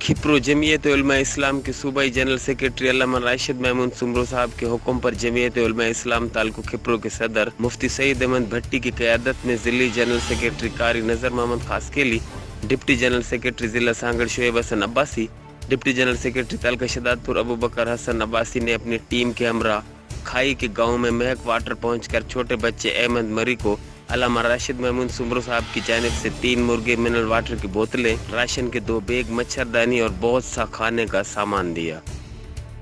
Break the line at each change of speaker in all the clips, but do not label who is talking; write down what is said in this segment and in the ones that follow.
खिप्रो जमीयत उलमा इस्लाम के सूबाई general secretary अल्लामा राशिद महमूद सुमरो साहब के हुक्म पर जमीयत उलमा इस्लाम तालुक खिप्रो के सदर मुफ्ती सईद अहमद भट्टी की क़यादत में ज़िली general secretary Qari Nazar Mohammad Khaskheli, deputy general secretary ज़िला Sanghar Shoaib Hasan Abbasi, deputy general secretary taluka Shahdadpur Abu Bakar Hasan Abbasi ने अपनी टीम के हमरा खाई के गाँव में महक वाटर पहुँचकर छोटे बच्चे अहमद मरी को अल्लामा राशिद महमूद सुमरो साहब की जानिब से 3 मुर्गे मिनरल वाटर की बोतलें, राशन के 2 बैग, मच्छरदानी और बहुत सा खाने का सामान दिया।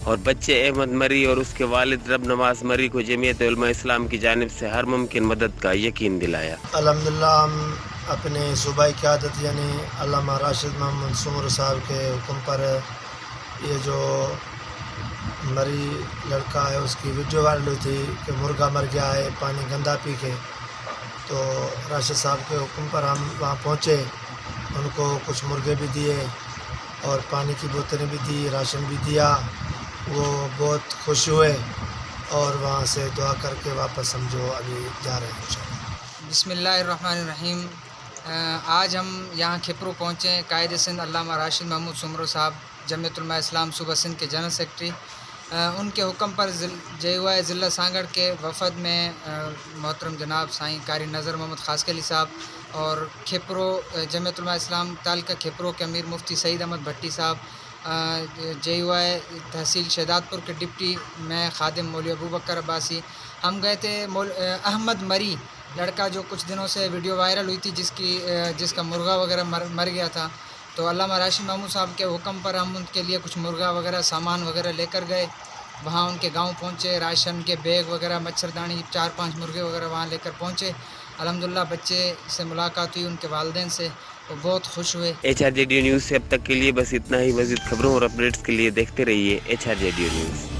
और बच्चे अहमद मरी और उसके वालिद रब नवाज मरी को जमीयत उलमा इस्लाम की जानिब से हर मुमकिन मदद का यकीन दिलाया।
अल्हम्दुलिल्लाह हम अपने सूबाई क़यादत यानी अल्लामा राशिद महमूद सुमरो साहब के हुक्म पर ये जो मरी लड़का है उसकी वीडियो वायरल हुई थी कि मुर्गा मर गया है पानी गंदा पी के, तो राशिद साहब के हुक्म पर हम वहाँ पहुँचे, उनको कुछ मुर्गे भी दिए और पानी की बोतलें भी दी, राशन भी दिया। वो बहुत खुश हुए और वहाँ से दुआ करके वापस हम जो अभी जा रहे हैं इंशाअल्लाह।
बिस्मिल्लाहिर्रहमानिर्रहीम। आज हम यहाँ खिप्रो पहुँचे। कायद सिंध अल्लामा राशिद महमूद सुमरो साहब जमीयत उलमा इस्लाम सूबा सिंध के जनरल सेक्रेटरी, उनके हुक्म पर JUI ज़िला सांगड़ के वफ़द में मोहतरम जनाब साईं कारी नज़र मोहम्मद खासकेली साहब और खिप्रो जमीयत उलमा इस्लाम तालका खिप्रो के अमीर मुफ्ती सईद अहमद भट्टी साहब, JUI तहसील शहदादपुर के डिप्टी मैं खादिम मौलवी अबू बकर अब्बासी, हम गए थे। अहमद मरी लड़का जो कुछ दिनों से वीडियो वायरल हुई थी जिसका मुर्गा वगैरह मर गया था, तो अल्लामा राशिद महमूद साहब के हुक्म पर हम उनके लिए कुछ मुर्गा वगैरह सामान वगैरह लेकर गए। वहाँ उनके गांव पहुँचे, राशन के बैग वगैरह, मच्छरदानी, 4-5 मुर्गे वगैरह वहाँ लेकर पहुँचे। अल्हम्दुलिल्लाह बच्चे से मुलाकात हुई उनके वालिदैन से, वो बहुत खुश हुए।
HRJD न्यूज़ से अब तक के लिए बस इतना ही। मज़ीद खबरों और अपडेट्स के लिए देखते रहिए HRJD न्यूज़।